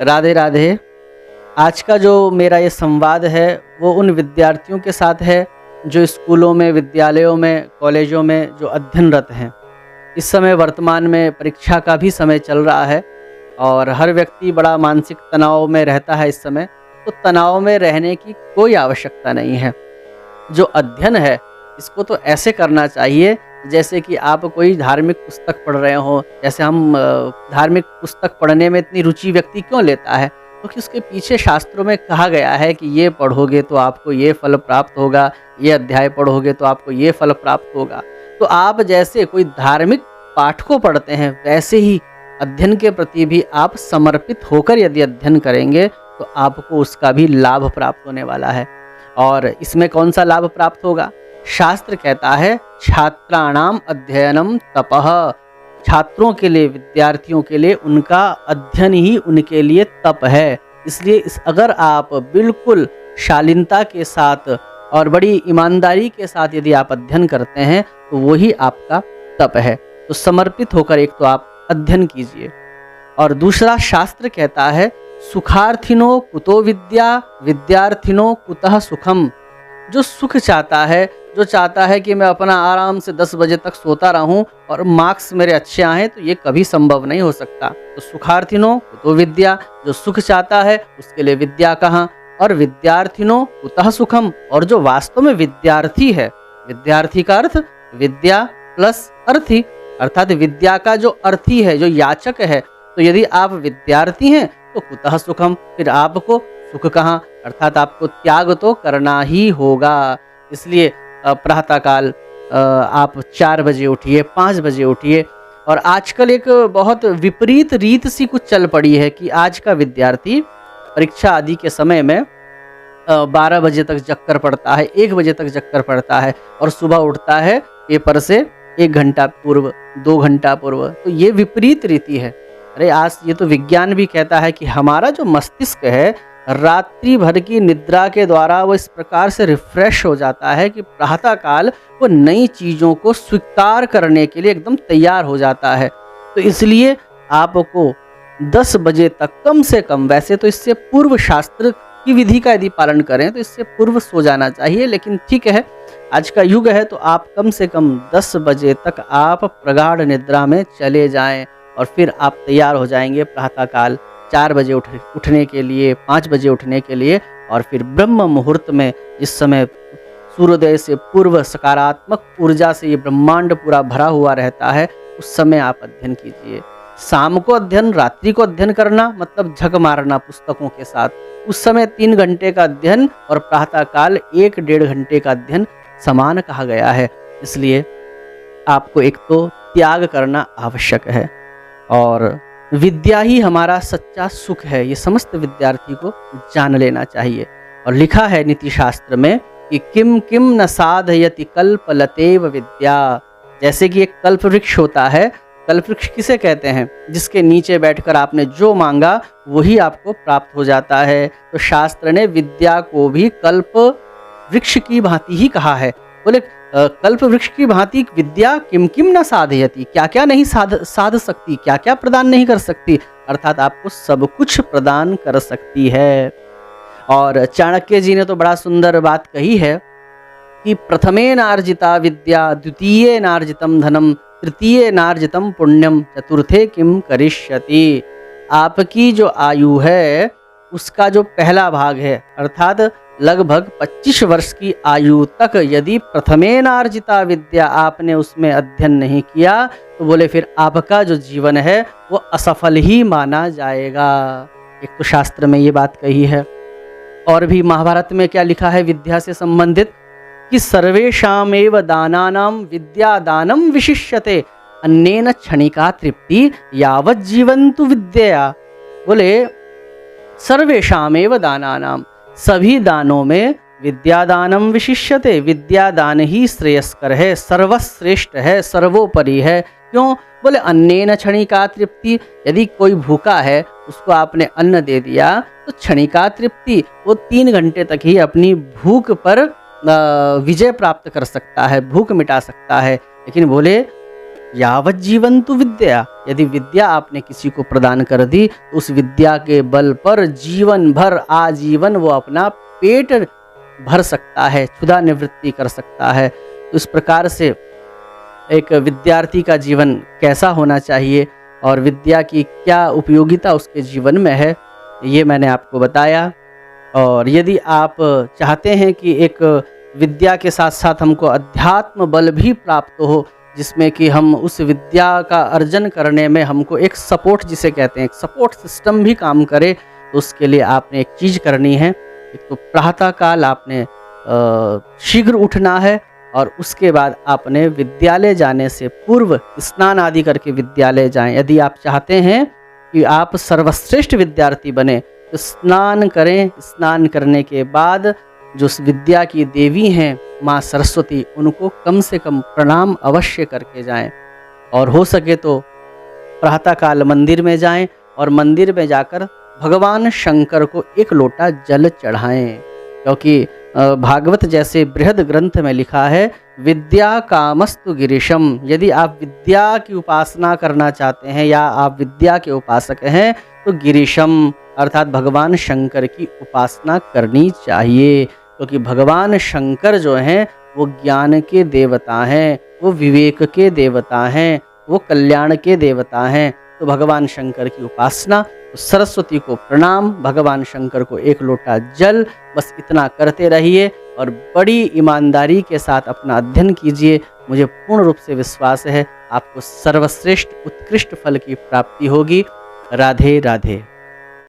राधे राधे। आज का जो मेरा ये संवाद है वो उन विद्यार्थियों के साथ है जो स्कूलों में, विद्यालयों में, कॉलेजों में जो अध्ययनरत हैं। इस समय वर्तमान में परीक्षा का भी समय चल रहा है और हर व्यक्ति बड़ा मानसिक तनाव में रहता है इस समय। तो तनाव में रहने की कोई आवश्यकता नहीं है। जो अध्ययन है इसको तो ऐसे करना चाहिए जैसे कि आप कोई धार्मिक पुस्तक पढ़ रहे हो। जैसे हम धार्मिक पुस्तक पढ़ने में इतनी रुचि व्यक्ति क्यों लेता है? क्योंकि उसके पीछे शास्त्रों में कहा गया है कि ये पढ़ोगे तो आपको ये फल प्राप्त होगा, ये अध्याय पढ़ोगे तो आपको ये फल प्राप्त होगा। तो आप जैसे कोई धार्मिक पाठ को पढ़ते हैं वैसे ही अध्ययन के प्रति भी आप समर्पित होकर यदि अध्ययन करेंगे तो आपको उसका भी लाभ प्राप्त होने वाला है। और इसमें कौन सा लाभ प्राप्त होगा? शास्त्र कहता है छात्राणाम अध्ययनम तपः। छात्रों के लिए, विद्यार्थियों के लिए उनका अध्ययन ही उनके लिए तप है। इसलिए अगर आप बिल्कुल शालीनता के साथ और बड़ी ईमानदारी के साथ यदि आप अध्ययन करते हैं तो वही आपका तप है। तो समर्पित होकर एक तो आप अध्ययन कीजिए। और दूसरा, शास्त्र कहता है सुखार्थिनो कुतो विद्या, विद्यार्थिनो कुतः सुखम। जो सुख चाहता है, जो चाहता है कि मैं अपना आराम से 10 बजे तक सोता रहूं और मार्क्स मेरे अच्छे आएँ, तो ये कभी संभव नहीं हो सकता। तो सुखार्थिनो कुतो विद्या, जो सुख चाहता है उसके लिए विद्या कहाँ? और विद्यार्थिनो कुतः सुखम। और जो वास्तव में विद्यार्थी है, विद्यार्थी का अर्थ विद्या प्लस अर्थी, अर्थात विद्या का जो अर्थी है, जो याचक है। तो यदि आप विद्यार्थी हैं तो कुतः सुखम, फिर आपको सुख कहाँ? अर्थात आपको त्याग तो करना ही होगा। इसलिए प्रातःकाल आप 4 बजे उठिए, 5 बजे उठिए। और आजकल एक बहुत विपरीत रीत सी कुछ चल पड़ी है कि आज का विद्यार्थी परीक्षा आदि के समय में 12 बजे तक जगकर पढ़ता है, 1 बजे तक जगकर पढ़ता है और सुबह उठता है पेपर से 1 घंटा पूर्व, 2 घंटा पूर्व। तो ये विपरीत रीति है। अरे आज ये तो विज्ञान भी कहता है कि हमारा जो मस्तिष्क है रात्रि भर की निद्रा के द्वारा वो इस प्रकार से रिफ्रेश हो जाता है कि प्रातःकाल वो नई चीज़ों को स्वीकार करने के लिए एकदम तैयार हो जाता है। तो इसलिए आपको 10 बजे तक कम से कम, वैसे तो इससे पूर्व शास्त्र की विधि का यदि पालन करें तो इससे पूर्व सो जाना चाहिए, लेकिन ठीक है आज का युग है तो आप कम से कम 10 बजे तक आप प्रगाढ़ निद्रा में चले जाएं और फिर आप तैयार हो जाएंगे प्रातःकाल 4 बजे उठने के लिए, 5 बजे उठने के लिए। और फिर ब्रह्म मुहूर्त में, जिस समय सूर्योदय से पूर्व सकारात्मक ऊर्जा से ये ब्रह्मांड पूरा भरा हुआ रहता है, उस समय आप अध्ययन कीजिए। शाम को अध्ययन, रात्रि को अध्ययन करना मतलब झक मारना पुस्तकों के साथ। उस समय 3 घंटे का अध्ययन और प्रातःकाल 1-1.5 घंटे का अध्ययन समान कहा गया है। इसलिए आपको एक तो त्याग करना आवश्यक है और विद्या ही हमारा सच्चा सुख है, ये समस्त विद्यार्थी को जान लेना चाहिए। और लिखा है नीति शास्त्र में कि किम किम न साधयति कल्पलतेव विद्या। जैसे कि एक कल्प वृक्ष होता है, कल्प वृक्ष किसे कहते हैं? जिसके नीचे बैठकर आपने जो मांगा वही आपको प्राप्त हो जाता है। तो शास्त्र ने विद्या को भी कल्प वृक्ष की भांति ही कहा है। बोले कल्प वृक्ष की भांति विद्या किम किम न साधयति, क्या क्या नहीं साध सकती, क्या क्या प्रदान नहीं कर सकती, अर्थात आपको सब कुछ प्रदान कर सकती है। और चाणक्य जी ने तो बड़ा सुंदर बात कही है कि प्रथमे नार्जिता विद्या, द्वितीये नार्जितम धनम, तृतीये नार्जितम पुण्यम, चतुर्थे किम करिष्यति। आपकी जो आयु है उसका जो पहला भाग है, अर्थात लगभग 25 वर्ष की आयु तक यदि प्रथमे नार्जिता विद्या आपने उसमें अध्ययन नहीं किया तो बोले फिर आपका जो जीवन है वो असफल ही माना जाएगा। एक तो शास्त्र में ये बात कही है। और भी महाभारत में क्या लिखा है विद्या से संबंधित कि सर्वेषामेव दानानां विद्या दानम विशिष्यते, अन्नेन क्षणिका तृप्ति यावत् जीवन्तु विद्या। बोले सर्वेषामेव दानानां, सभी दानों में विद्यादानम विशिष्यते, विद्यादान ही श्रेयस्कर है, सर्वश्रेष्ठ है, सर्वोपरि है। क्यों? बोले अन्नेन क्षणिका तृप्ति। यदि कोई भूखा है उसको आपने अन्न दे दिया तो क्षणिका तृप्ति, वो 3 घंटे तक ही अपनी भूख पर विजय प्राप्त कर सकता है, भूख मिटा सकता है। लेकिन बोले यावत जीवंतु विद्या, यदि विद्या आपने किसी को प्रदान कर दी तो उस विद्या के बल पर जीवन भर आजीवन वो अपना पेट भर सकता है, क्षुधा निवृत्ति कर सकता है। तो इस प्रकार से एक विद्यार्थी का जीवन कैसा होना चाहिए और विद्या की क्या उपयोगिता उसके जीवन में है, ये मैंने आपको बताया। और यदि आप चाहते हैं कि एक विद्या के साथ साथ हमको अध्यात्म बल भी प्राप्त हो, जिसमें कि हम उस विद्या का अर्जन करने में हमको एक सपोर्ट, जिसे कहते हैं एक सपोर्ट सिस्टम भी काम करे, तो उसके लिए आपने एक चीज़ करनी है। एक तो प्रातःकाल आपने शीघ्र उठना है और उसके बाद आपने विद्यालय जाने से पूर्व स्नान आदि करके विद्यालय जाएं। यदि आप चाहते हैं कि आप सर्वश्रेष्ठ विद्यार्थी बने तो स्नान करें। स्नान करने के बाद जो विद्या की देवी हैं माँ सरस्वती, उनको कम से कम प्रणाम अवश्य करके जाएं। और हो सके तो प्रातःकाल मंदिर में जाएं और मंदिर में जाकर भगवान शंकर को एक लोटा जल चढ़ाएं, क्योंकि भागवत जैसे बृहद ग्रंथ में लिखा है, विद्या कामस्तु गिरीशम। यदि आप विद्या की उपासना करना चाहते हैं या आप विद्या के उपासक हैं तो गिरीशम अर्थात भगवान शंकर की उपासना करनी चाहिए, क्योंकि भगवान शंकर जो हैं वो ज्ञान के देवता हैं, वो विवेक के देवता हैं, वो कल्याण के देवता हैं। तो भगवान शंकर की उपासना, तो सरस्वती को प्रणाम, भगवान शंकर को एक लोटा जल, बस इतना करते रहिए और बड़ी ईमानदारी के साथ अपना अध्ययन कीजिए। मुझे पूर्ण रूप से विश्वास है आपको सर्वश्रेष्ठ उत्कृष्ट फल की प्राप्ति होगी। राधे राधे।